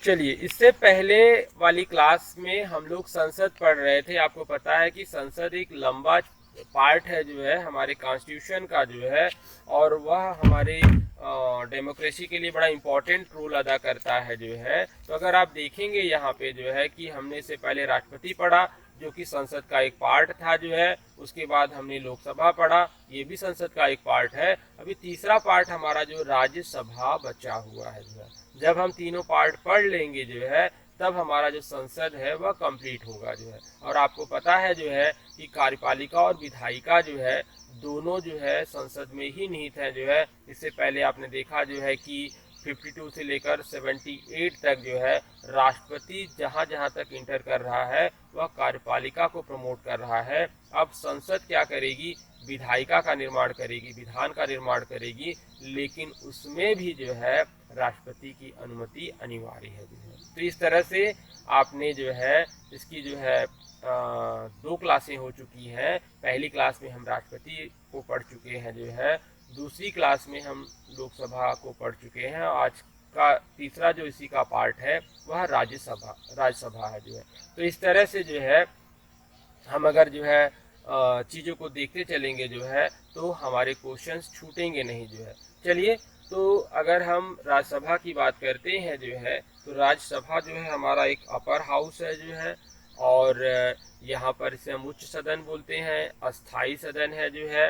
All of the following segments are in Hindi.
चलिए, इससे पहले वाली क्लास में हम लोग संसद पढ़ रहे थे। आपको पता है कि संसद एक लंबा पार्ट है जो है हमारे कॉन्स्टिट्यूशन का जो है, और वह हमारे डेमोक्रेसी के लिए बड़ा इम्पोर्टेंट रोल अदा करता है जो है। तो अगर आप देखेंगे यहाँ पे जो है कि हमने इससे पहले राष्ट्रपति पढ़ा जो कि संसद का एक पार्ट था जो है, उसके बाद हमने लोकसभा पढ़ा, ये भी संसद का एक पार्ट है। अभी तीसरा पार्ट हमारा जो राज्यसभा बचा हुआ है जो है। जब हम तीनों पार्ट पढ़ लेंगे जो है, तब हमारा जो संसद है वह कंप्लीट होगा जो है। और आपको पता है जो है कि कार्यपालिका और विधायिका जो है दोनों जो है संसद में ही निहित है जो है। इससे पहले आपने देखा जो है कि 52 से लेकर 78 तक जो है राष्ट्रपति जहां जहां तक इंटर कर रहा है वह कार्यपालिका को प्रमोट कर रहा है। अब संसद क्या करेगी, विधायिका का निर्माण करेगी, विधान का निर्माण करेगी, लेकिन उसमें भी जो है राष्ट्रपति की अनुमति अनिवार्य है जो है। तो इस तरह से आपने जो है इसकी जो है दो क्लासें हो चुकी हैं। पहली क्लास में हम राष्ट्रपति को पढ़ चुके हैं जो है, दूसरी क्लास में हम लोकसभा को पढ़ चुके हैं। आज का तीसरा जो इसी का पार्ट है वह राज्यसभा है जो है। तो इस तरह से जो है हम अगर जो है चीज़ों को देखते चलेंगे जो है, तो हमारे क्वेश्चंस छूटेंगे नहीं जो है। चलिए, तो अगर हम राज्यसभा की बात करते हैं जो है, तो राज्यसभा जो है हमारा एक अपर हाउस है जो है, और यहाँ पर इसे हम उच्च सदन बोलते हैं, अस्थाई सदन है जो है।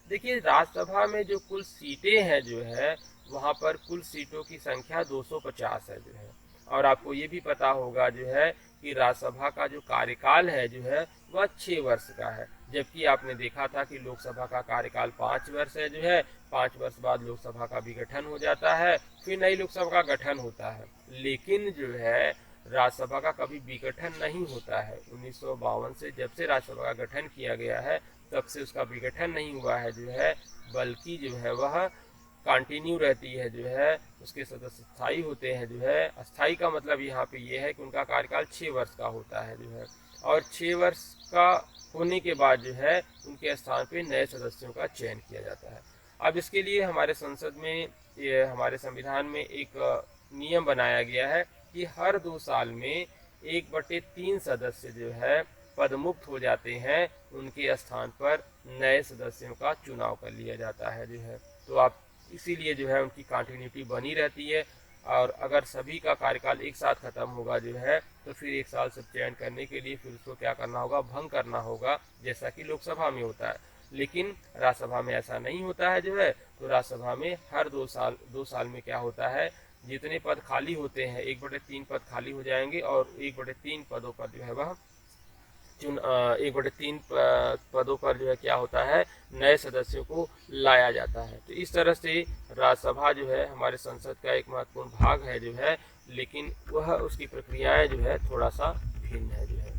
देखिए, राज्यसभा में जो कुल सीटें हैं जो है, वहाँ पर कुल सीटों की संख्या 250 है जो है। और आपको ये भी पता होगा जो है कि राज्यसभा का जो कार्यकाल है जो है वह 6 वर्ष का है, जबकि आपने देखा था कि लोकसभा का कार्यकाल 5 वर्ष है जो है। 5 वर्ष बाद लोकसभा का भी गठन हो जाता है, फिर नई लोकसभा का गठन होता है। लेकिन जो है राज्यसभा का कभी विघटन नहीं होता है। 1952 से जब से राज्यसभा का गठन किया गया है तब से उसका विघटन नहीं हुआ है जो है, बल्कि जो है वह कंटिन्यू रहती है जो है। उसके सदस्य स्थायी होते हैं जो है। अस्थायी का मतलब यहाँ पे ये है कि उनका कार्यकाल 6 वर्ष का होता है जो है, और 6 वर्ष का होने के बाद जो है उनके स्थान पे नए सदस्यों का चयन किया जाता है। अब इसके लिए हमारे संसद में, ये हमारे संविधान में एक नियम बनाया गया है कि हर 2 साल में 1/3 सदस्य जो है पदमुक्त हो जाते हैं, उनके स्थान पर नए सदस्यों का चुनाव कर लिया जाता है जो है। तो आप इसीलिए जो है उनकी कंटिन्यूटी बनी रहती है। और अगर सभी का कार्यकाल एक साथ खत्म होगा जो है, तो फिर 1 साल से चयन करने के लिए फिर उसको क्या करना होगा, भंग करना होगा, जैसा कि लोकसभा में होता है। लेकिन राज्यसभा में ऐसा नहीं होता है जो है। तो राज्यसभा में हर 2 साल में क्या होता है, जितने पद खाली होते हैं 1/3 पद खाली हो जाएंगे, और 1/3 पदों पर जो है वह 1/3 पदों पर जो है क्या होता है, नए सदस्यों को लाया जाता है। तो इस तरह से राज्यसभा जो है हमारे संसद का एक महत्वपूर्ण भाग है जो है, लेकिन वह उसकी प्रक्रियाएं जो है थोड़ा सा भिन्न है जो है।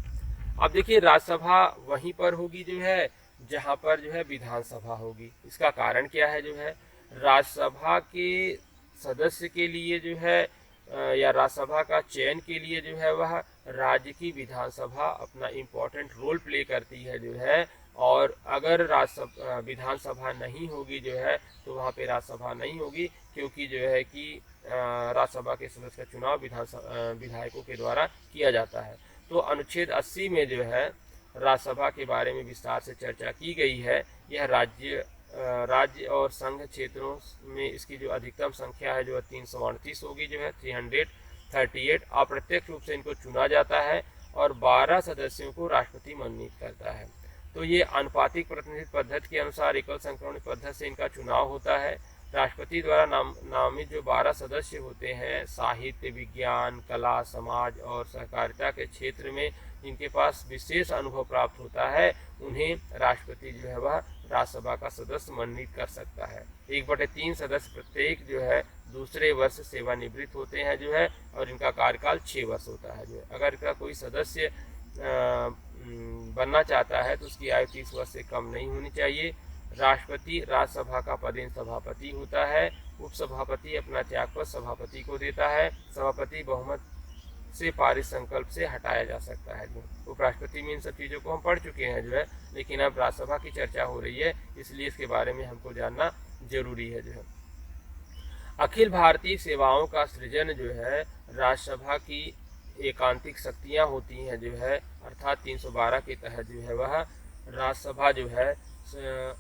अब देखिए, राज्यसभा वहीं पर होगी जो है जहां पर जो है विधानसभा होगी। इसका कारण क्या है जो है, राज्यसभा के सदस्य के लिए जो है या राज्यसभा का चयन के लिए जो है वह राज्य की विधानसभा अपना इम्पोर्टेंट रोल प्ले करती है जो है। और अगर राज्यसभा विधानसभा नहीं होगी जो है, तो वहाँ पे राज्यसभा नहीं होगी, क्योंकि जो है कि राज्यसभा के सदस्य का चुनाव विधायकों के द्वारा किया जाता है। तो अनुच्छेद 80 में जो है राज्यसभा के बारे में विस्तार से चर्चा की गई है। यह राज्य और संघ क्षेत्रों में इसकी जो अधिकतम संख्या है जो 338 होगी जो है, 338। अप्रत्यक्ष रूप से इनको चुना जाता है, और 12 सदस्यों को राष्ट्रपति मनोनीत करता है। तो ये आनुपातिक प्रतिनिधित्व पद्धति के अनुसार एकल संक्रमण पद्धति से इनका चुनाव होता है। राष्ट्रपति द्वारा नामित जो 12 सदस्य होते हैं, साहित्य, विज्ञान, कला, समाज और सहकारिता के क्षेत्र में जिनके पास विशेष अनुभव प्राप्त होता है, उन्हें राष्ट्रपति जो है वह राज्यसभा का सदस्य मनोनीत कर सकता है। 1/3 सदस्य प्रत्येक जो है दूसरे वर्ष सेवानिवृत्त होते हैं जो है, और इनका कार्यकाल 6 वर्ष होता है जो है। अगर इनका कोई सदस्य बनना चाहता है तो उसकी आयु 30 वर्ष से कम नहीं होनी चाहिए। राष्ट्रपति राज्यसभा का पदेन सभापति होता है। उपसभापति अपना त्यागपत्र सभापति को देता है। सभापति बहुमत से पारित संकल्प से हटाया जा सकता है। जो उपराष्ट्रपति में इन सब चीज़ों को हम पढ़ चुके हैं जो है, लेकिन अब राज्यसभा की चर्चा हो रही है, इसलिए इसके बारे में हमको जानना जरूरी है जो है। अखिल भारतीय सेवाओं का सृजन जो है राज्यसभा की एकांतिक शक्तियां होती हैं जो है, अर्थात 312 के तहत जो है वह राज्यसभा जो है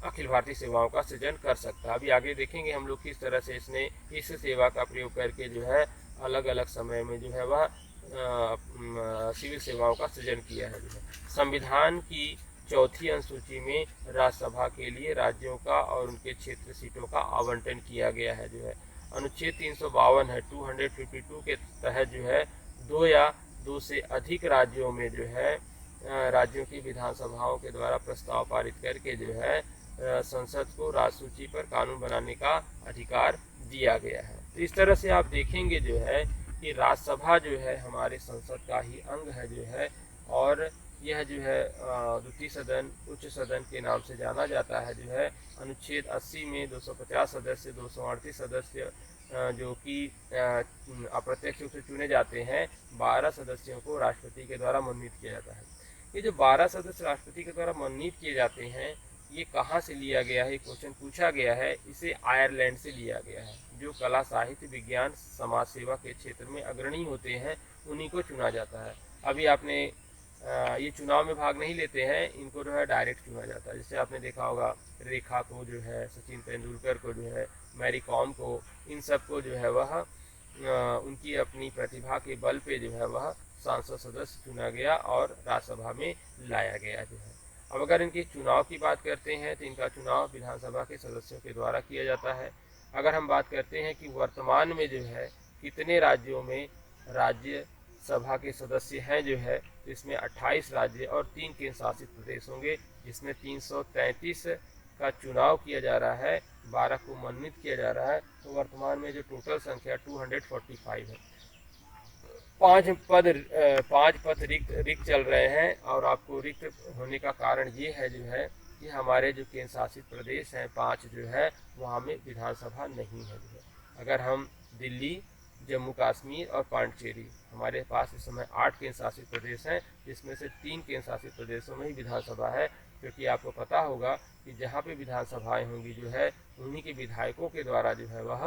अखिल भारतीय सेवाओं का सृजन कर सकता है। अभी आगे देखेंगे हम लोग किस तरह से इसने इस सेवा का प्रयोग करके जो है अलग अलग समय में जो है वह सिविल सेवाओं का सृजन किया है। जो है संविधान की चौथी अनुसूची में राज्यसभा के लिए राज्यों का और उनके क्षेत्र सीटों का आवंटन किया गया है। जो है अनुच्छेद 352 है 252 के तहत जो है 2 या 2 से अधिक राज्यों में जो है राज्यों की विधानसभाओं के द्वारा प्रस्ताव पारित करके जो है संसद को राजसूची पर कानून बनाने का अधिकार दिया गया है। तो इस तरह से आप देखेंगे जो है कि राज्यसभा जो है हमारे संसद का ही अंग है जो है, और यह जो है द्वितीय सदन उच्च सदन के नाम से जाना जाता है। जो है अनुच्छेद 80 में 250 सदस्य 238 सदस्य जो कि अप्रत्यक्ष रूप से चुने जाते हैं, 12 सदस्यों को राष्ट्रपति के द्वारा मनोनीत किया जाता है। ये जो 12 सदस्य राष्ट्रपति के द्वारा मनोनीत किए जाते हैं, ये कहाँ से लिया गया है, क्वेश्चन पूछा गया है। इसे आयरलैंड से लिया गया है। जो कला साहित्य विज्ञान समाज सेवा के क्षेत्र में अग्रणी होते हैं उन्हीं को चुना जाता है। अभी आपने ये चुनाव में भाग नहीं लेते हैं, इनको जो है डायरेक्ट चुना जाता है। जैसे आपने देखा होगा रेखा को जो है, सचिन तेंदुलकर को जो है, मैरी कॉम को, इन सब को जो है वह उनकी अपनी प्रतिभा के बल पे जो है वह सांसद सदस्य चुना गया और राज्यसभा में लाया गया जो है। अब अगर इनके चुनाव की बात करते हैं तो इनका चुनाव विधानसभा के सदस्यों के द्वारा किया जाता है। अगर हम बात करते हैं कि वर्तमान में जो है कितने राज्यों में राज्यसभा के सदस्य हैं जो है, तो इसमें 28 राज्य और 3 केंद्र शासित प्रदेश होंगे, जिसमें 333 का चुनाव किया जा रहा है, 12 को मनोनीत किया जा रहा है। तो वर्तमान में जो टोटल संख्या 245 है। 5 पद रिक्त चल रहे हैं, और आपको रिक्त होने का कारण ये है जो है कि हमारे जो केंद्र शासित प्रदेश हैं 5 जो है वहाँ में विधानसभा नहीं है जो है। अगर हम दिल्ली, जम्मू कश्मीर और पांडिचेरी, हमारे पास इस समय 8 केंद्र शासित प्रदेश हैं, जिसमें से 3 केंद्र शासित प्रदेशों में ही विधानसभा है। क्योंकि आपको पता होगा कि जहाँ पे विधानसभाएं होंगी जो है उन्हीं के विधायकों के द्वारा जो है वह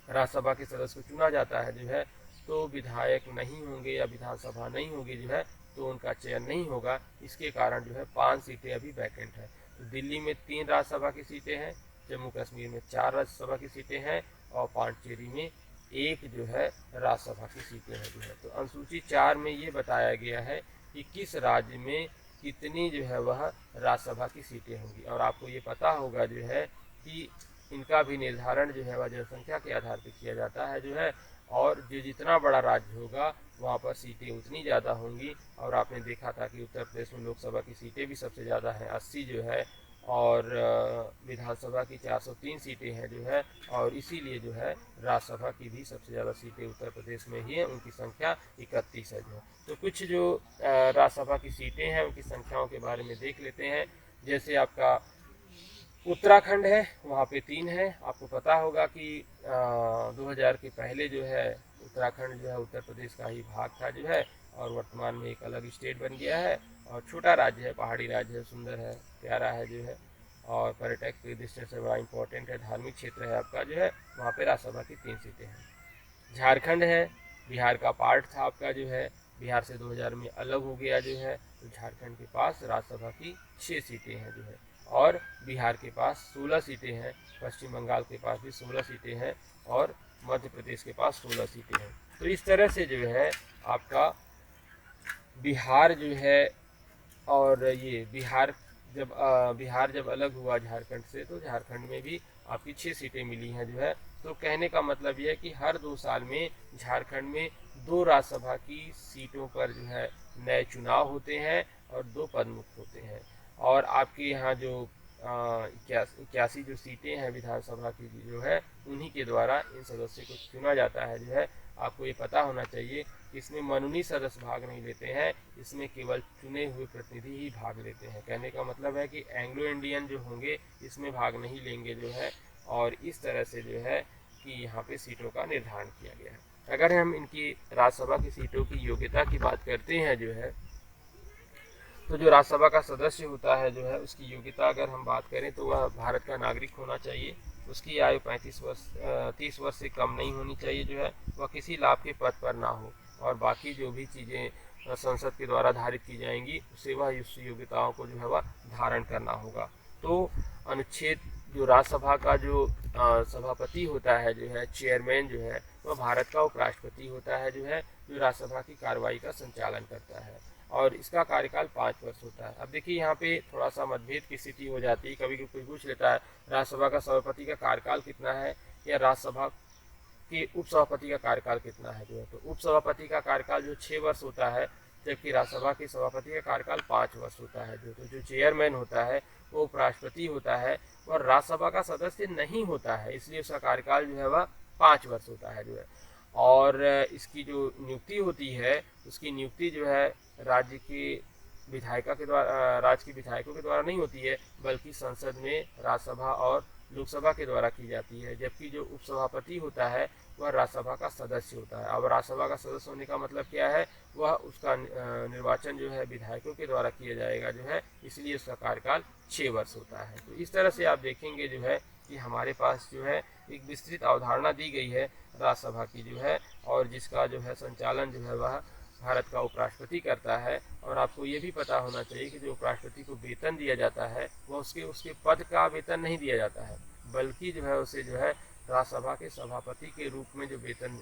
राज्यसभा के सदस्य को चुना जाता है जो है। तो विधायक नहीं होंगे या विधानसभा नहीं होगी जो है तो उनका चयन नहीं होगा। इसके कारण जो है 5 सीटें अभी वैकेंट है। तो दिल्ली में 3 राज्यसभा की सीटें हैं, जम्मू कश्मीर में 4 राज्यसभा की सीटें हैं, और पांडिचेरी में 1 जो है राज्यसभा की सीटें हैं जो है। तो अनुसूची 4 में ये बताया गया है कि किस राज्य में कितनी जो है वह राज्यसभा की सीटें होंगी। और आपको ये पता होगा जो है कि इनका भी निर्धारण जो है वह जनसंख्या के आधार पर किया जाता है जो है, और जो जितना बड़ा राज्य होगा वहाँ पर सीटें उतनी ज़्यादा होंगी। और आपने देखा था कि उत्तर प्रदेश में लोकसभा की सीटें भी सबसे ज़्यादा हैं, 80 जो है, और विधानसभा की 403 सीटें हैं जो है, और इसीलिए जो है राज्यसभा की भी सबसे ज़्यादा सीटें उत्तर प्रदेश में ही हैं, उनकी संख्या 31 है जो है। तो कुछ जो राज्यसभा की सीटें हैं उनकी संख्याओं के बारे में देख लेते हैं। जैसे आपका उत्तराखंड है, वहाँ पे 3 है। आपको पता होगा कि 2000 के पहले जो है उत्तराखंड जो है उत्तर प्रदेश का ही भाग था जो है, और वर्तमान में एक अलग स्टेट बन गया है, और छोटा राज्य है, पहाड़ी राज्य है, सुंदर है, प्यारा है जो है, और पर्यटक की दृष्टि से बड़ा इंपॉर्टेंट है, धार्मिक क्षेत्र है आपका जो है। वहाँ पे राज्यसभा की 3 सीटें हैं। झारखंड है, बिहार का पार्ट था आपका जो है, बिहार से 2000 में अलग हो गया जो है। तो झारखंड के पास राज्यसभा की 6 सीटें हैं जो है, और बिहार के पास 16 सीटें हैं, पश्चिम बंगाल के पास भी 16 सीटें हैं, और मध्य प्रदेश के पास 16 सीटें हैं। तो इस तरह से जो है आपका बिहार जो है, और ये बिहार जब अलग हुआ झारखंड से, तो झारखंड में भी आपकी 6 सीटें मिली हैं जो है। तो कहने का मतलब यह है कि हर 2 साल में झारखंड में 2 राज्यसभा की सीटों पर जो है नए चुनाव होते हैं और 2 पद मुक्त होते हैं। और आपके यहाँ जो 81 जो सीटें हैं विधानसभा की जो है, उन्हीं के द्वारा इन सदस्यों को चुना जाता है जो है। आपको ये पता होना चाहिए कि इसमें मनोनीत सदस्य भाग नहीं लेते हैं, इसमें केवल चुने हुए प्रतिनिधि ही भाग लेते हैं। कहने का मतलब है कि एंग्लो इंडियन जो होंगे इसमें भाग नहीं लेंगे जो है, और इस तरह से जो है कि यहाँ पे सीटों का निर्धारण किया गया है। अगर हम इनकी राज्यसभा की सीटों की योग्यता की बात करते हैं जो है, तो जो राज्यसभा का सदस्य होता है जो है उसकी योग्यता अगर हम बात करें तो वह भारत का नागरिक होना चाहिए, उसकी आयु 30 वर्ष से कम नहीं होनी चाहिए जो है, वह किसी लाभ के पद पर ना हो, और बाकी जो भी चीज़ें संसद के द्वारा धारित की जाएंगी उसे वह उस योग्यताओं को जो है वह धारण करना होगा। तो अनुच्छेद जो राज्यसभा का जो सभापति होता है जो है, चेयरमैन जो है, वह भारत का उपराष्ट्रपति होता है जो है, जो राज्यसभा की कार्रवाई का संचालन करता है, और इसका कार्यकाल 5 वर्ष होता है। अब देखिए यहाँ पे थोड़ा सा मतभेद की स्थिति हो जाती है, कभी कोई पूछ लेता है राज्यसभा का सभापति का कार्यकाल कितना है, या राज्यसभा के उपसभापति का कार्यकाल कितना है जो है। तो उपसभापति का कार्यकाल जो 6 वर्ष होता है, जबकि राज्यसभा के सभापति का कार्यकाल 5 वर्ष होता है जो। तो जो चेयरमैन होता है वो उपराष्ट्रपति होता है, और राज्यसभा का सदस्य नहीं होता है, इसलिए उसका कार्यकाल जो है वह 5 वर्ष होता है जो है। और इसकी जो नियुक्ति होती है, उसकी नियुक्ति जो है राज्य के विधायिका के द्वारा, राज्य के विधायकों के द्वारा नहीं होती है, बल्कि संसद में राज्यसभा और लोकसभा के द्वारा की जाती है। जबकि जो उपसभापति होता है वह राज्यसभा का सदस्य होता है। अब राज्यसभा का सदस्य होने का मतलब क्या है, वह उसका निर्वाचन जो है विधायकों के द्वारा किया जाएगा जो है, इसलिए उसका कार्यकाल 6 वर्ष होता है। तो इस तरह से आप देखेंगे जो है कि हमारे पास जो है एक विस्तृत अवधारणा दी गई है राज्यसभा की जो है, और जिसका जो है संचालन जो है वह भारत का उपराष्ट्रपति करता है। और आपको ये भी पता होना चाहिए कि जो उपराष्ट्रपति को वेतन दिया जाता है वह उसके पद का वेतन नहीं दिया जाता है, बल्कि जो है उसे जो है राज्यसभा के सभापति के रूप में जो वेतन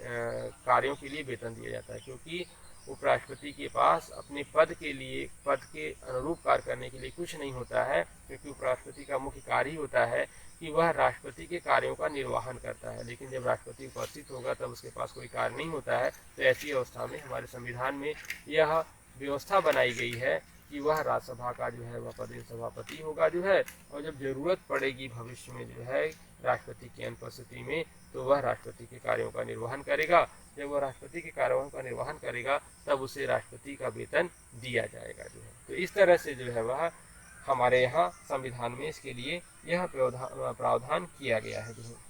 कार्यों के लिए वेतन दिया जाता है, क्योंकि उपराष्ट्रपति के पास अपने पद के अनुरूप कार्य करने के लिए कुछ नहीं होता है, क्योंकि उपराष्ट्रपति का मुख्य कार्य ही होता है कि वह राष्ट्रपति के कार्यों का निर्वहन करता है। लेकिन जब राष्ट्रपति उपस्थित होगा तब उसके पास कोई कार्य नहीं होता है। तो ऐसी अवस्था में हमारे संविधान में यह व्यवस्था बनाई गई है कि वह राज्यसभा का जो है वह पदेन सभापति होगा जो है, और जब जरूरत पड़ेगी भविष्य में जो है राष्ट्रपति की अनुपस्थिति में, तो वह राष्ट्रपति के कार्यों का निर्वहन करेगा। जब वह राष्ट्रपति के कार्यों का निर्वहन करेगा तब उसे राष्ट्रपति का वेतन दिया जाएगा जो है। तो इस तरह से जो है वह हमारे यहाँ संविधान में इसके लिए यह प्रावधान किया गया है जो है।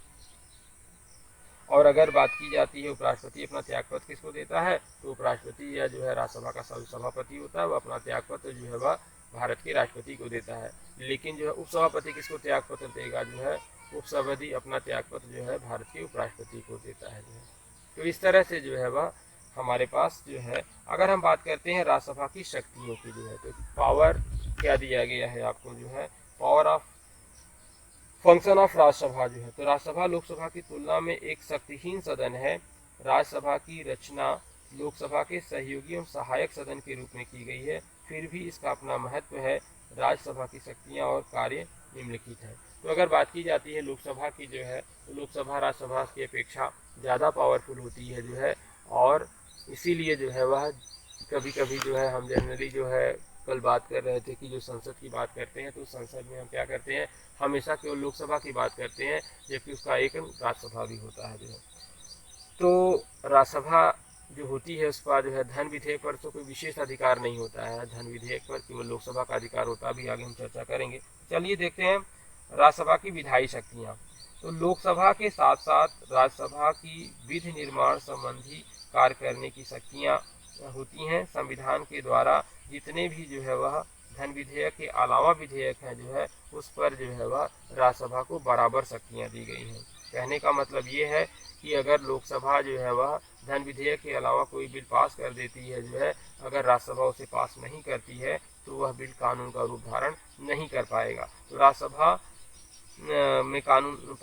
और अगर बात की जाती है उपराष्ट्रपति अपना त्यागपत्र किसको देता है, तो उपराष्ट्रपति या जो है राज्यसभा का सभापति होता है, वह अपना त्यागपत्र जो है वह भारत के राष्ट्रपति को देता है। लेकिन जो है उपसभापति किसको त्यागपत्र देगा जो है, उपसभापति अपना त्यागपत्र जो है भारत के उपराष्ट्रपति को देता है जो है। तो इस तरह से जो है वह हमारे पास जो है, अगर हम बात करते हैं राज्यसभा की शक्तियों की जो है, तो पावर क्या दिया गया है आपको जो है, power of function of Rajya Sabha जो है। तो राज्यसभा लोकसभा की तुलना में एक शक्तिहीन सदन है। राज्यसभा की रचना लोकसभा के सहयोगी एवं सहायक सदन के रूप में की गई है, फिर भी इसका अपना महत्व है। राज्यसभा की शक्तियां और कार्य निम्नलिखित है। तो अगर बात की जाती है लोकसभा की जो है, तो लोकसभा राज्यसभा की अपेक्षा ज़्यादा पावरफुल होती है जो है, और इसीलिए जो है वह कभी कभी जो है हम जनरली जो है कल बात कर रहे थे कि जो संसद की बात करते हैं, तो संसद में हम क्या करते हैं, हमेशा केवल लोकसभा की बात करते हैं, जबकि उसका एक राज्यसभा भी होता है जो है। तो राज्यसभा जो होती है उसका जो है धन विधेयक पर तो कोई विशेष अधिकार नहीं होता है, धन विधेयक पर केवल लोकसभा का अधिकार होता है। अभी आगे हम चर्चा करेंगे। चलिए देखते हैं राज्यसभा की विधायी शक्तियाँ। तो लोकसभा के साथ साथ राज्यसभा की विधि निर्माण संबंधी कार्य करने की शक्तियाँ होती हैं। संविधान के द्वारा जितने भी जो है वह धन विधेयक के अलावा विधेयक हैं जो है, उस पर जो है वह राज्यसभा को बराबर शक्तियाँ दी गई हैं। कहने का मतलब ये है कि अगर लोकसभा जो है वह धन विधेयक के अलावा कोई बिल पास कर देती है जो है, अगर राज्यसभा उसे पास नहीं करती है तो वह बिल कानून का रूप धारण नहीं कर पाएगा। तो राज्यसभा में कानून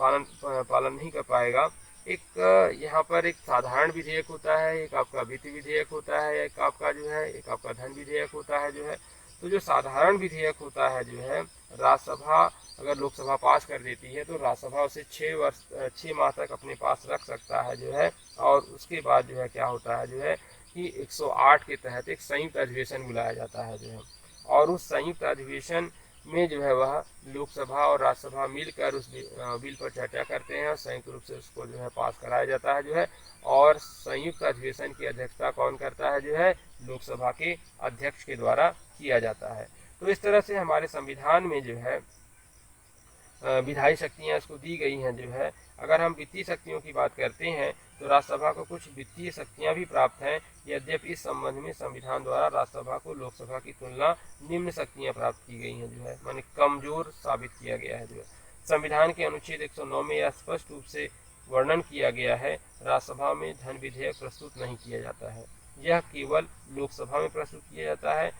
पालन नहीं कर पाएगा। एक यहाँ पर एक साधारण विधेयक होता है, एक आपका वित्त विधेयक होता है, एक आपका जो है एक आपका धन विधेयक होता है जो है। तो जो साधारण विधेयक होता है जो है, राज्यसभा अगर लोकसभा पास कर देती है तो राज्यसभा उसे 6 माह तक अपने पास रख सकता है जो है। और उसके बाद जो है क्या होता है जो है कि 108 के तहत एक संयुक्त अधिवेशन बुलाया जाता है जो है, और उस संयुक्त अधिवेशन में जो है वह लोकसभा और राज्यसभा मिलकर उस बिल पर चर्चा करते हैं और संयुक्त रूप से उसको जो है पास कराया जाता है जो है। और संयुक्त अधिवेशन की अध्यक्षता कौन करता है जो है, लोकसभा के अध्यक्ष के द्वारा किया जाता है। तो इस तरह से हमारे संविधान में जो है विधायी शक्तियाँ इसको दी गई हैं जो है। अगर हम वित्तीय शक्तियों की बात करते हैं तो राज्यसभा को कुछ वित्तीय शक्तियाँ भी प्राप्त हैं, यद्यपि इस संबंध में संविधान द्वारा राज्यसभा को लोकसभा की तुलना निम्न शक्तियाँ प्राप्त की गई हैं जो है, माने कमजोर साबित किया गया है जो है। संविधान के अनुच्छेद 109 में यह स्पष्ट रूप से वर्णन किया गया है, राज्यसभा में धन विधेयक प्रस्तुत नहीं किया जाता है। यह केवल लोकसभा में प्रस्तुत किया जाता है।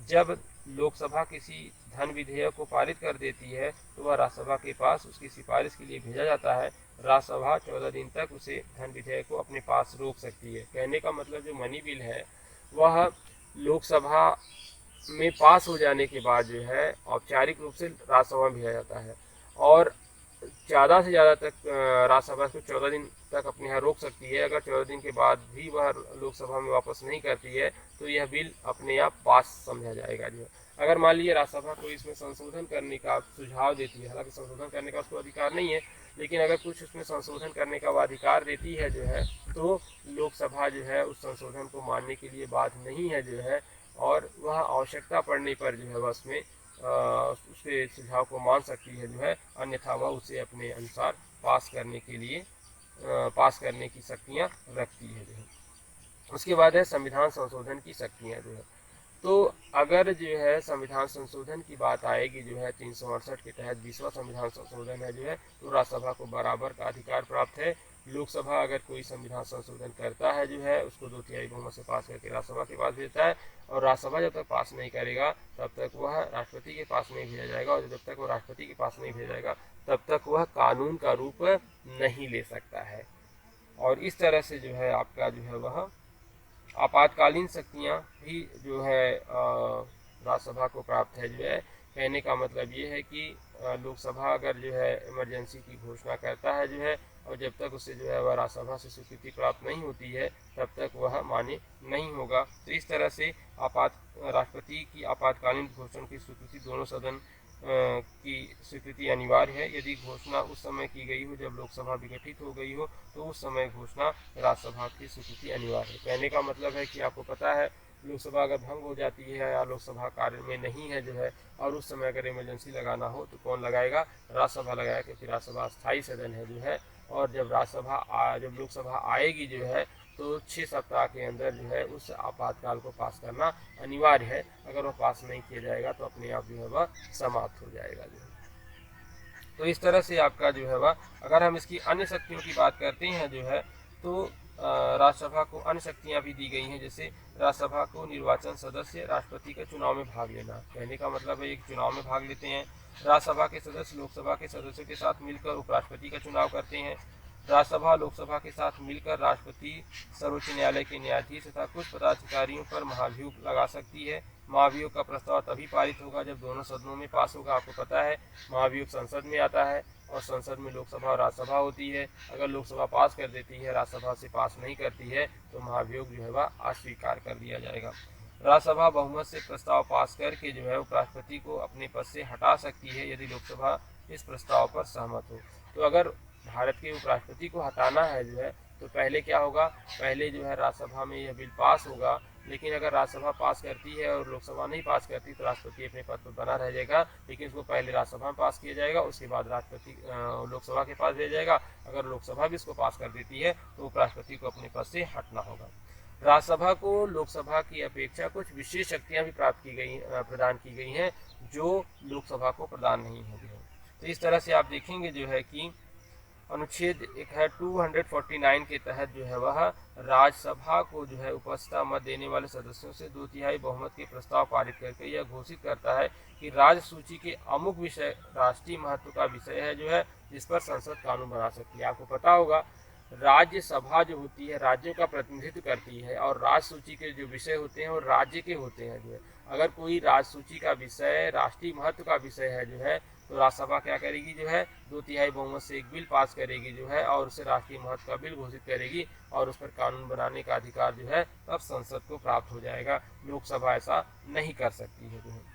जब लोकसभा किसी धन विधेयक को पारित कर देती है तो वह राज्यसभा के पास उसकी सिफारिश के लिए भेजा जाता है। राज्यसभा 14 दिन तक उसे धन विधेयक को अपने पास रोक सकती है। कहने का मतलब जो मनी बिल है वह लोकसभा में पास हो जाने के बाद जो है औपचारिक रूप से राज्यसभा में भेजा जाता है और ज़्यादा से ज़्यादा तक राज्यसभा को 14 दिन तक अपने यहाँ रोक सकती है। अगर 14 दिन के बाद भी वह लोकसभा में वापस नहीं करती है तो यह बिल अपने आप पास समझा जाएगा। जो अगर मान लीजिए राज्यसभा को इसमें संशोधन करने का सुझाव देती है, हालांकि संशोधन करने का उसको अधिकार नहीं है, लेकिन अगर कुछ उसमें संशोधन करने का अधिकार देती है जो है, तो लोकसभा जो है उस संशोधन को मानने के लिए बाध्य नहीं है जो है, और वह आवश्यकता पड़ने पर जो है वह उसमें उसके सुझाव को मान सकती है जो है, अन्यथा वह उसे अपने अनुसार पास करने की शक्तियाँ रखती है जो है। उसके बाद है संविधान संशोधन की शक्तियाँ जो है। तो अगर जो है संविधान संशोधन की बात आएगी जो है 368 के तहत 20वां संविधान संशोधन है जो है, तो राज्यसभा को बराबर का अधिकार प्राप्त है। लोकसभा अगर कोई संविधान संशोधन करता है जो है उसको 2/3 बहुमत से पास करके राज्यसभा के पास भेजता है, और राज्यसभा जब तक पास नहीं करेगा तब तक वह राष्ट्रपति के पास नहीं भेजा जाएगा, और जब तक वह राष्ट्रपति के पास नहीं भेजा जाएगा तब तक वह कानून का रूप नहीं ले सकता है। और इस तरह से जो है आपका जो है वह आपातकालीन शक्तियाँ भी जो है राज्यसभा को प्राप्त है जो है। कहने का मतलब ये है कि लोकसभा अगर जो है इमरजेंसी की घोषणा करता है जो है, और जब तक उसे जो है वह राज्यसभा से स्वीकृति प्राप्त नहीं होती है तब तक वह मान्य नहीं होगा। तो इस तरह से राष्ट्रपति की आपातकालीन घोषणा की स्वीकृति दोनों सदन की स्वीकृति अनिवार्य है। यदि घोषणा उस समय की गई हो जब लोकसभा विघटित हो गई हो तो उस समय घोषणा राज्यसभा की स्वीकृति अनिवार्य है। कहने का मतलब है कि आपको पता है लोकसभा अगर भंग हो जाती है या लोकसभा कार्य में नहीं है जो है, और उस समय अगर इमरजेंसी लगाना हो तो कौन लगाएगा? राज्यसभा लगाएगा, क्योंकि राज्यसभा स्थायी सदन है जो है। और जब जब लोकसभा आएगी जो है तो 6 सप्ताह के अंदर जो है उस आपातकाल को पास करना अनिवार्य है। अगर वह पास नहीं किया जाएगा तो अपने आप जो है वह समाप्त हो जाएगा जो है। तो इस तरह से आपका जो है वह, अगर हम इसकी अन्य शक्तियों की बात करते हैं जो है, तो राज्यसभा को अन्य शक्तियाँ भी दी गई हैं। जैसे राज्यसभा को निर्वाचन सदस्य राष्ट्रपति के चुनाव में भाग लेना। कहने का मतलब है एक चुनाव में भाग लेते हैं। राज्यसभा के सदस्य लोकसभा के सदस्यों के साथ मिलकर उपराष्ट्रपति का चुनाव करते हैं। राज्यसभा लोकसभा के साथ मिलकर राष्ट्रपति, सर्वोच्च न्यायालय के न्यायाधीश तथा कुछ पदाधिकारियों पर महाभियोग लगा सकती है। महाभियोग का प्रस्ताव तभी पारित होगा जब दोनों सदनों में पास होगा। आपको पता है महाभियोग संसद में आता है और संसद में लोकसभा और राज्यसभा होती है। अगर लोकसभा पास कर देती है, राज्यसभा से पास नहीं करती है, तो महाभियोग जो है वह अस्वीकार कर दिया जाएगा। राज्यसभा बहुमत से प्रस्ताव पास करके जो है उपराष्ट्रपति को अपने पद से हटा सकती है यदि लोकसभा इस प्रस्ताव पर सहमत हो। तो अगर भारत के उपराष्ट्रपति को हटाना है जो है, तो पहले क्या होगा? पहले जो है राज्यसभा में यह बिल पास होगा, लेकिन अगर राज्यसभा पास करती है और लोकसभा नहीं पास करती तो राष्ट्रपति अपने पद पर बना रह जाएगा, लेकिन उसको पहले राज्यसभा में पास किया जाएगा, उसके बाद राष्ट्रपति लोकसभा के पास भेजा जाएगा। अगर लोकसभा भी इसको पास कर देती है तो उपराष्ट्रपति को अपने पद से हटना होगा। राज्यसभा को लोकसभा की अपेक्षा कुछ विशेष शक्तियाँ भी प्रदान की गई हैं जो लोकसभा को प्रदान नहीं है जो है। तो इस तरह से आप देखेंगे जो है कि अनुच्छेद एक है 249 के तहत जो है वह राज्यसभा को जो है उपस्थित मत देने वाले सदस्यों से 2/3 बहुमत के प्रस्ताव पारित करके यह घोषित करता है कि राज्य सूची के अमुक विषय राष्ट्रीय महत्व का विषय है जो है, जिस पर संसद कानून बना सकती है। आपको पता होगा राज्यसभा जो होती है राज्यों का प्रतिनिधित्व करती है, और राज्य सूची के जो विषय होते हैं वो राज्य के होते हैं जो है। अगर कोई राज्य सूची का विषय राष्ट्रीय महत्व का विषय है जो है, तो राज्यसभा क्या करेगी जो है 2/3 बहुमत से एक बिल पास करेगी जो है, और उसे राष्ट्रीय महत्व का बिल घोषित करेगी, और उस पर कानून बनाने का अधिकार जो है तब संसद को प्राप्त हो जाएगा। लोकसभा ऐसा नहीं कर सकती है जो है।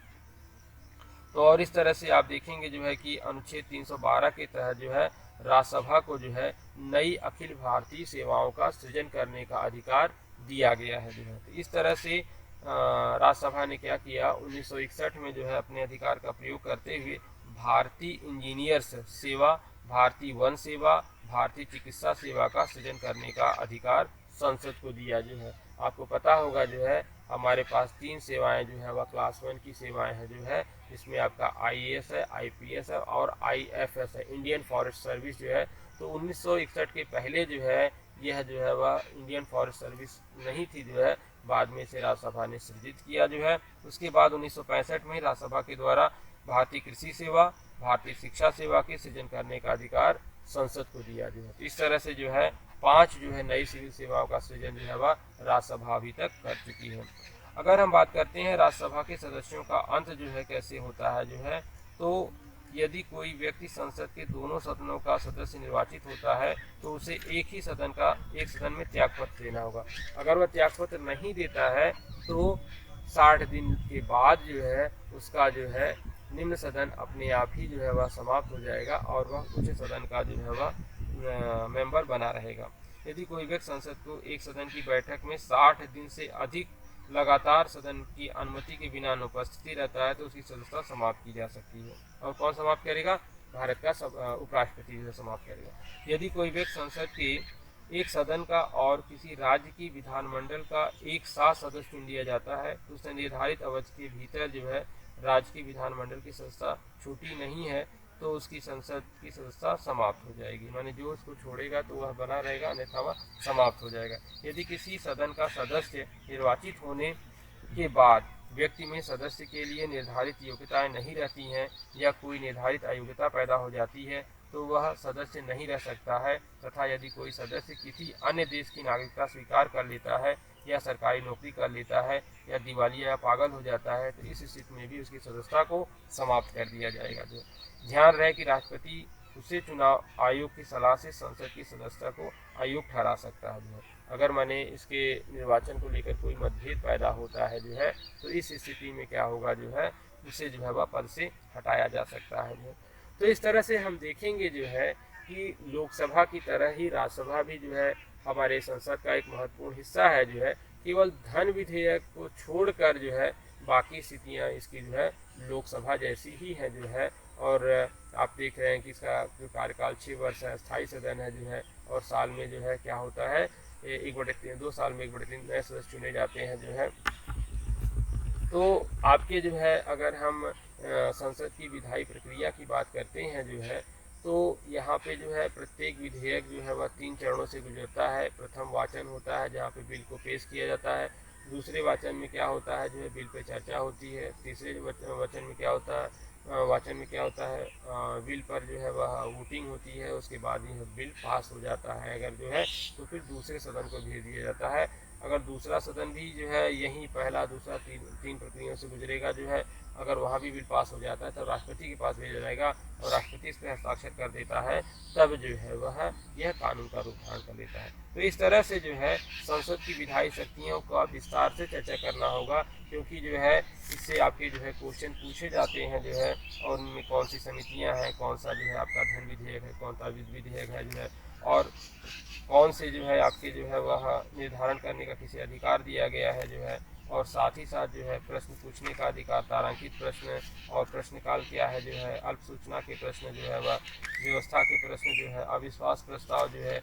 तो और इस तरह से आप देखेंगे जो है कि अनुच्छेद 312 के तहत जो है राज्यसभा को जो है नई अखिल भारतीय सेवाओं का सृजन करने का अधिकार दिया गया है जो है। तो इस तरह से राज्यसभा ने क्या किया, 1961 में जो है अपने अधिकार का प्रयोग करते हुए भारतीय इंजीनियर्स सेवा, भारतीय वन सेवा, भारतीय चिकित्सा सेवा का सृजन करने का अधिकार संसद को दिया जो है। आपको पता होगा जो है हमारे पास 3 सेवाएं जो है वह क्लास 1 की सेवाएं हैं जो है, इसमें आपका आईएएस है, आईपीएस है और आईएफएस है, इंडियन फॉरेस्ट सर्विस जो है। तो 1961 के पहले जो है यह जो है वह इंडियन फॉरेस्ट सर्विस नहीं थी जो है, बाद में इसे राज्यसभा ने सृजित किया जो है। उसके बाद 1965 में राज्यसभा के द्वारा भारतीय कृषि सेवा, भारतीय शिक्षा सेवा के सृजन करने का अधिकार संसद को दिया जो है। तो इस तरह से जो है 5 जो है नई सिविल सेवाओं का सृजन जो है वह राज्यसभा अभी तक कर चुकी है। अगर हम बात करते हैं राज्यसभा के सदस्यों का अंत जो है कैसे होता है जो है, तो यदि कोई व्यक्ति संसद के दोनों सदनों का सदस्य निर्वाचित होता है तो उसे एक सदन में त्यागपत्र देना होगा। अगर वह त्यागपत्र नहीं देता है तो 60 दिन के बाद जो है उसका जो है निम्न सदन अपने आप ही जो है वह समाप्त हो जाएगा और वह उच्च सदन का जो है वह मेंबर बना रहेगा। यदि कोई व्यक्ति संसद को एक सदन की बैठक में 60 दिन से अधिक लगातार सदन की अनुमति के बिना अनुपस्थिति रहता है तो उसकी सदस्यता समाप्त की जा सकती है। और कौन समाप्त करेगा? भारत का उपराष्ट्रपति जो समाप्त करेगा। यदि कोई व्यक्ति संसद के एक सदन का और किसी राज्य की विधानमंडल का एक साथ सदस्य चुन लिया जाता है तो उसने निर्धारित अवधि के भीतर जो है राज्य की विधानमंडल की सदस्यता छूटी नहीं है तो उसकी संसद की सदस्यता समाप्त हो जाएगी। माने जो उसको छोड़ेगा तो वह बना रहेगा, अन्यथा वह समाप्त हो जाएगा। यदि किसी सदन का सदस्य निर्वाचित होने के बाद व्यक्ति में सदस्य के लिए निर्धारित योग्यताएं नहीं रहती हैं या कोई निर्धारित अयोग्यता पैदा हो जाती है तो वह सदस्य नहीं रह सकता है, तथा यदि कोई सदस्य किसी अन्य देश की नागरिकता स्वीकार कर लेता है या सरकारी नौकरी कर लेता है या दिवालिया या पागल हो जाता है तो इस स्थिति में भी उसकी सदस्यता को समाप्त कर दिया जाएगा। जो ध्यान रहे कि राष्ट्रपति उसे चुनाव आयोग की सलाह से संसद की सदस्यता को अयोग्य ठहरा सकता है। जो अगर माने इसके निर्वाचन को लेकर कोई मतभेद पैदा होता है जो है तो इस स्थिति में क्या होगा जो है उसे जो है वह पद से हटाया जा सकता है। जो तो इस तरह से हम देखेंगे जो है कि लोकसभा की तरह ही राज्यसभा भी जो है हमारे संसद का एक महत्वपूर्ण हिस्सा है। जो है केवल धन विधेयक को छोड़कर जो है बाकी स्थितियाँ इसकी जो है लोकसभा जैसी ही है जो है। और आप देख रहे हैं कि इसका जो कार्यकाल 6 वर्ष है, स्थायी सदन है जो है, और साल में जो है क्या होता है 2 साल में 1/3 नए सदस्य चुने जाते हैं जो है। तो आपके जो है अगर हम संसद की विधायी प्रक्रिया की बात करते हैं जो है तो यहाँ पे जो है प्रत्येक विधेयक जो है वह 3 चरणों से गुजरता है। प्रथम वाचन होता है जहाँ पे बिल को पेश किया जाता है। दूसरे वाचन में क्या होता है जो है बिल पे चर्चा होती है। तीसरे वाचन में क्या होता है बिल पर जो है वह वोटिंग होती है। उसके बाद यह बिल पास हो जाता है अगर जो है तो फिर दूसरे सदन को भेज दिया जाता है। अगर दूसरा सदन भी जो है यही पहला दूसरा तीन प्रक्रियाओं से गुजरेगा जो है, अगर वहाँ भी बिल पास हो जाता है तो राष्ट्रपति के पास भेजा जाएगा और राष्ट्रपति इस पर हस्ताक्षर कर देता है, तब जो है वह यह कानून का रूप धारण कर लेता है। तो इस तरह से जो है संसद की विधायी शक्तियों का विस्तार से चर्चा करना होगा, क्योंकि जो है इससे आपके जो है क्वेश्चन पूछे जाते हैं जो है, और उनमें कौन सी समितियाँ हैं, कौन सा जो है आपका धन विधेयक है, कौन सा विधेयक है जो है, और कौन से जो है आपके जो है वह निर्धारण करने का किसी अधिकार दिया गया है जो है, और साथ ही साथ जो है प्रश्न पूछने का अधिकार, तारांकित प्रश्न और प्रश्नकाल क्या है जो है, अल्प सूचना के प्रश्न जो है वह, व्यवस्था के प्रश्न जो है, अविश्वास प्रस्ताव जो है,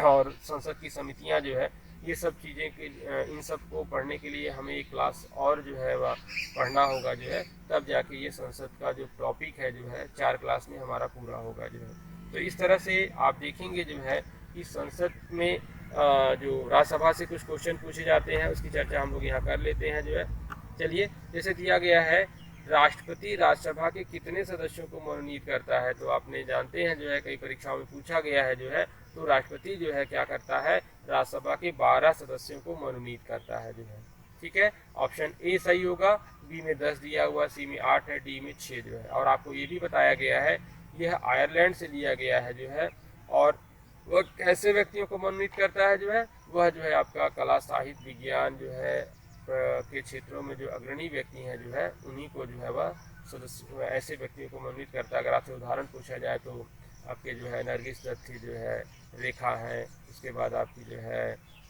और संसद की समितियां जो है, ये सब चीज़ें के इन सब को पढ़ने के लिए हमें एक क्लास और जो है वह पढ़ना होगा जो है, तब जाके ये संसद का जो टॉपिक है जो है 4 क्लास में हमारा पूरा होगा जो है। तो इस तरह से आप देखेंगे जो है कि संसद में जो राज्यसभा से कुछ क्वेश्चन पूछे जाते हैं उसकी चर्चा हम लोग यहाँ कर लेते हैं जो है। चलिए, जैसे दिया गया है राष्ट्रपति राज्यसभा के कितने सदस्यों को मनोनीत करता है, तो आपने जानते हैं जो है कई परीक्षाओं में पूछा गया है जो है, तो राष्ट्रपति जो है क्या करता है, राज्यसभा के 12 सदस्यों को मनोनीत करता है जो है। ठीक है, ऑप्शन ए सही होगा, बी में 10 दिया हुआ, सी में 8 है, डी में 6 जो है। और आपको ये भी बताया गया है यह आयरलैंड से लिया गया है जो है, और वह कैसे व्यक्तियों को मनोनीत करता है जो है, वह जो है आपका कला, साहित्य, विज्ञान जो है के क्षेत्रों में जो अग्रणी व्यक्ति हैं जो है, उन्हीं को जो है वह सदस्य ऐसे व्यक्तियों को मनोनीत करता है। अगर आपसे उदाहरण पूछा जाए तो आपके जो है नरगिस दत्त थी जो है, रेखा है, उसके बाद आपकी जो है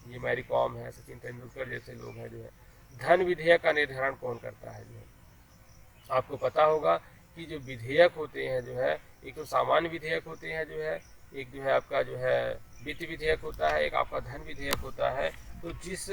ये मैरी कॉम है, सचिन तेंदुलकर जैसे लोग हैं जो है। धन विधेयक का निर्धारण कौन करता है जो है, आपको पता होगा कि जो विधेयक होते हैं जो है, एक तो सामान्य विधेयक होते हैं जो है, एक जो है आपका जो है वित्त विधेयक होता है, एक आपका धन विधेयक होता है। तो जिस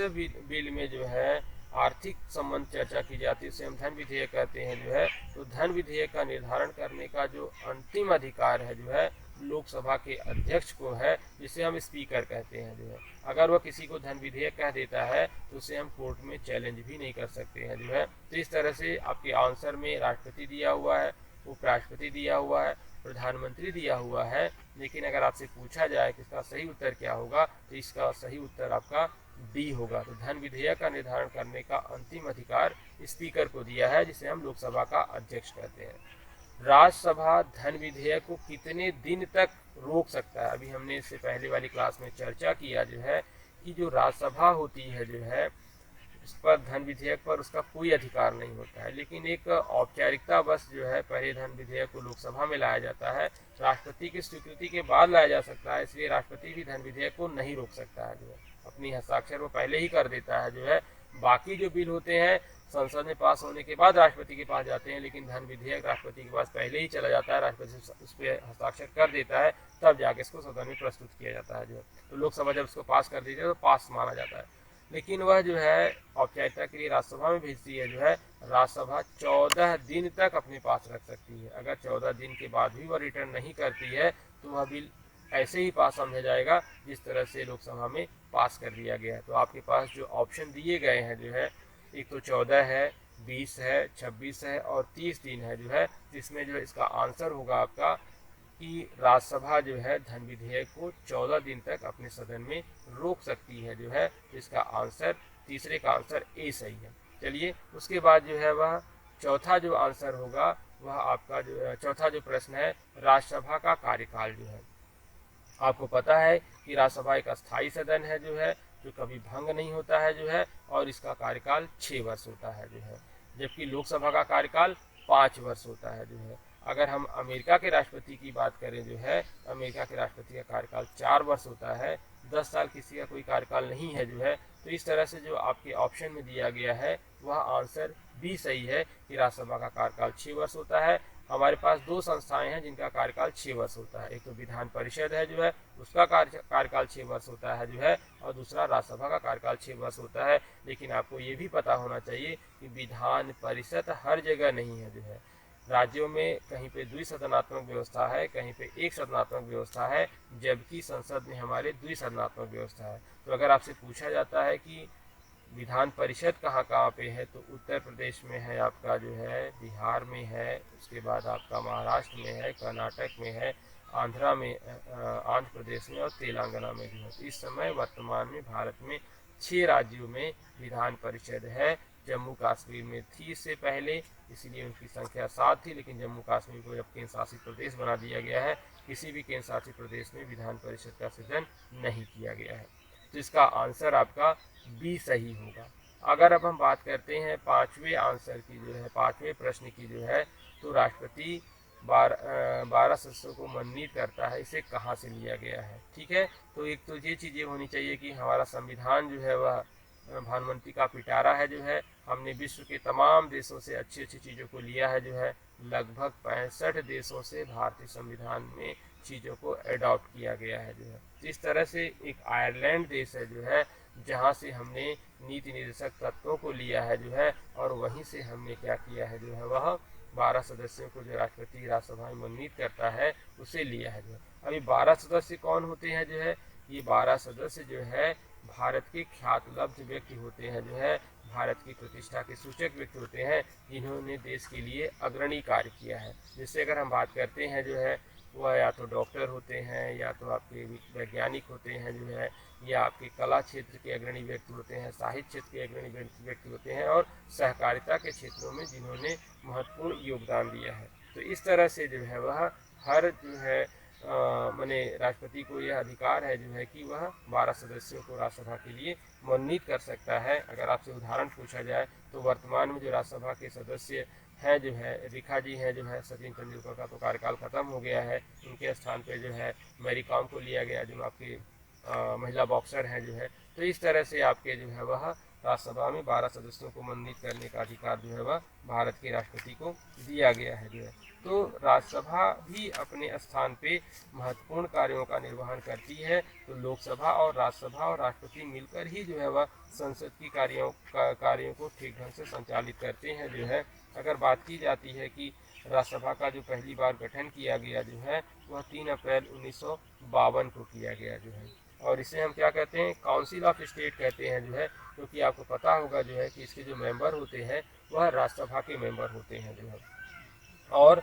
बिल में जो है आर्थिक संबंध चर्चा की जाती है उसे हम धन विधेयक कहते हैं जो है। तो धन विधेयक का निर्धारण करने का जो अंतिम अधिकार है जो है लोकसभा के अध्यक्ष को है, जिसे हम स्पीकर कहते हैं जो है। अगर वह किसी को धन विधेयक कह देता है तो उसे हम कोर्ट में चैलेंज भी नहीं कर सकते हैं जो है। तो इस तरह से आपके आंसर में राष्ट्रपति दिया हुआ है, उपराष्ट्रपति दिया हुआ है, प्रधानमंत्री दिया हुआ है, लेकिन अगर आपसे पूछा जाए कि इसका सही उत्तर क्या होगा तो इसका सही उत्तर आपका डी होगा। तो धन विधेयक का निर्धारण करने का अंतिम अधिकार स्पीकर को दिया है, जिसे हम लोकसभा का अध्यक्ष कहते हैं। राज्यसभा धन विधेयक को कितने दिन तक रोक सकता है? अभी हमने इससे पहले वाली क्लास में चर्चा किया जो है कि जो राज्यसभा होती है जो है उस पर धन विधेयक पर उसका कोई अधिकार नहीं होता है, लेकिन एक औपचारिकता बस जो है पहले धन विधेयक को लोकसभा में लाया जाता है, राष्ट्रपति की स्वीकृति के बाद लाया जा सकता है, इसलिए राष्ट्रपति भी धन विधेयक को नहीं रोक सकता है जो है। अपनी हस्ताक्षर वो पहले ही कर देता है जो है। बाकी जो बिल होते हैं संसद में पास होने के बाद राष्ट्रपति के पास जाते हैं, लेकिन धन विधेयक राष्ट्रपति के पास पहले ही चला जाता है, राष्ट्रपति उस पर हस्ताक्षर कर देता है, तब जाके इसको सदन में प्रस्तुत किया जाता है जो है। तो लोकसभा जब इसको पास कर देती है तो पास माना जाता है, लेकिन वह जो है औपचारिकता के लिए राज्यसभा में भेजती है जो है। राज्यसभा 14 दिन तक अपने पास रख सकती है। अगर 14 दिन के बाद भी वह रिटर्न नहीं करती है तो वह बिल ऐसे ही पास समझा जाएगा जिस तरह से लोकसभा में पास कर दिया गया है। तो आपके पास जो ऑप्शन दिए गए हैं जो है, एक तो 14 है, 20 है, 26 है और 30 दिन है जो है, जिसमें जो इसका आंसर होगा आपका कि राज्यसभा जो है धन विधेयक को 14 दिन तक अपने सदन में रोक सकती है जो है। इसका आंसर तीसरे का आंसर ए सही है। चलिए उसके बाद जो है वह चौथा जो आंसर होगा वह आपका जो चौथा जो प्रश्न है, राज्यसभा का कार्यकाल जो है। आपको पता है कि राज्यसभा एक अस्थायी सदन है जो है, जो कभी भंग नहीं होता है जो है, और इसका कार्यकाल 6 वर्ष होता है जो है, जबकि लोकसभा का कार्यकाल 5 वर्ष होता है जो है। अगर हम अमेरिका के राष्ट्रपति की बात करें जो है, अमेरिका के राष्ट्रपति का कार्यकाल 4 वर्ष होता है, 10 साल किसी का कोई कार्यकाल नहीं है जो है। तो इस तरह से जो आपके ऑप्शन में दिया गया है वह आंसर बी सही है कि राज्यसभा का कार्यकाल 6 वर्ष होता है। हमारे पास 2 संस्थाएं हैं जिनका कार्यकाल 6 वर्ष होता है, एक तो विधान परिषद है जो है, उसका कार्यकाल 6 वर्ष होता है जो है, और दूसरा राज्यसभा का कार्यकाल 6 वर्ष होता है। लेकिन आपको ये भी पता होना चाहिए कि विधान परिषद हर जगह नहीं है जो है। राज्यों में कहीं पे द्विसदनात्मक व्यवस्था है, कहीं पे एक सदनात्मक व्यवस्था है, जबकि संसद में हमारे द्विसदनात्मक व्यवस्था है। तो अगर आपसे पूछा जाता है कि विधान परिषद कहाँ कहाँ पे है, तो उत्तर प्रदेश में है आपका जो है, बिहार में है, उसके बाद आपका महाराष्ट्र में है, कर्नाटक में है, आंध्र प्रदेश में और तेलंगाना में भी है। तो इस समय वर्तमान में भारत में 6 राज्यों में विधान परिषद है। जम्मू कश्मीर में थी इससे पहले, इसलिए उनकी संख्या 7 थी, लेकिन जम्मू कश्मीर को जब केंद्र शासित प्रदेश बना दिया गया है, किसी भी केंद्र शासित प्रदेश में विधान परिषद का सृजन नहीं किया गया है। तो इसका आंसर आपका बी सही होगा। अगर अब हम बात करते हैं 5वें आंसर की जो है, 5वें प्रश्न की जो है, तो राष्ट्रपति 12 सदस्यों को मनोनीत करता है, इसे कहाँ से लिया गया है? ठीक है, तो एक तो ये चीज़ें होनी चाहिए कि हमारा संविधान जो है वह भानुमति का पिटारा है जो है। हमने विश्व के तमाम देशों से अच्छी अच्छी चीज़ों को लिया है जो है। लगभग 65 देशों से भारतीय संविधान में चीज़ों को एडॉप्ट किया गया है जो है। इस तरह से एक आयरलैंड देश है जो है, जहाँ से हमने नीति निर्देशक तत्वों को लिया है जो है, और वहीं से हमने क्या किया है जो है, वह 12 सदस्यों को जो राष्ट्रपति राज्यसभा में मनोनीत करता है उसे लिया है जो है। अभी 12 सदस्य कौन होते हैं जो है? ये 12 सदस्य जो है भारत के ख्यातलब्ध व्यक्ति होते हैं जो है, भारत की प्रतिष्ठा के सूचक व्यक्ति होते हैं, जिन्होंने देश के लिए अग्रणी कार्य किया है। जिससे अगर हम बात करते हैं जो है, वह या तो डॉक्टर होते हैं, या तो आपके वैज्ञानिक होते हैं जो है, या आपके कला क्षेत्र के अग्रणी व्यक्ति होते हैं, साहित्य क्षेत्र के अग्रणी व्यक्ति होते हैं, और सहकारिता के क्षेत्रों में जिन्होंने महत्वपूर्ण योगदान दिया है। तो इस तरह से जो है वह हर जो है माने राष्ट्रपति को यह अधिकार है जो है कि वह 12 सदस्यों को राज्यसभा के लिए मनोनीत कर सकता है। अगर आपसे उदाहरण पूछा जाए तो वर्तमान में जो राज्यसभा के सदस्य हैं जो है, रेखा जी हैं जो है, सचिन तेंदुलकर का तो कार्यकाल खत्म हो गया है, उनके स्थान पे जो है मैरी कॉम को लिया गया, जो आपके महिला बॉक्सर हैं जो है। तो इस तरह से आपके जो है वह राज्यसभा में 12 सदस्यों को मनोनीत करने का अधिकार जो है वह भारत के राष्ट्रपति को दिया गया है जो है। तो राज्यसभा भी अपने स्थान पे महत्वपूर्ण कार्यों का निर्वहन करती है। तो लोकसभा और राज्यसभा और राष्ट्रपति मिलकर ही जो है वह संसद की कार्यों को ठीक ढंग से संचालित करते हैं जो है। अगर बात की जाती है कि राज्यसभा का जो पहली बार गठन किया गया जो है वह 3 अप्रैल 1952 को किया गया जो है। और इसे हम क्या कहते हैं, काउंसिल ऑफ स्टेट कहते हैं जो है, क्योंकि आपको पता होगा जो है कि इसके जो मेंबर होते हैं वह राज्यसभा के मेंबर होते हैं जो है। और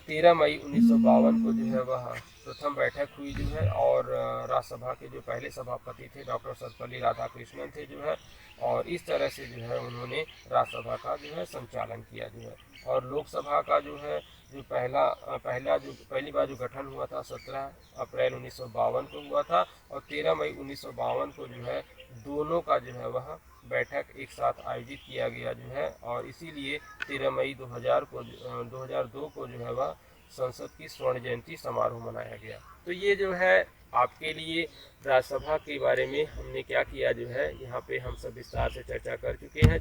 13 मई 1952 को जो है वह प्रथम बैठक हुई जो है, और राज्यसभा के जो पहले सभापति थे डॉक्टर सर्वपल्ली राधाकृष्णन थे जो है, और इस तरह से जो है उन्होंने राज्यसभा का जो है संचालन किया जो है। और लोकसभा का जो है जो पहली बार जो गठन हुआ था 17 अप्रैल 1952 को हुआ था, और 13 मई 1952 को जो है दोनों का जो है वह बैठक एक साथ आयोजित किया गया जो है। और इसीलिए 13 मई 2002 को जो है वह संसद की स्वर्ण जयंती समारोह मनाया गया। तो ये जो है आपके लिए राज्यसभा के बारे में हमने क्या किया जो है, यहाँ पे हम सब विस्तार से चर्चा कर चुके हैं।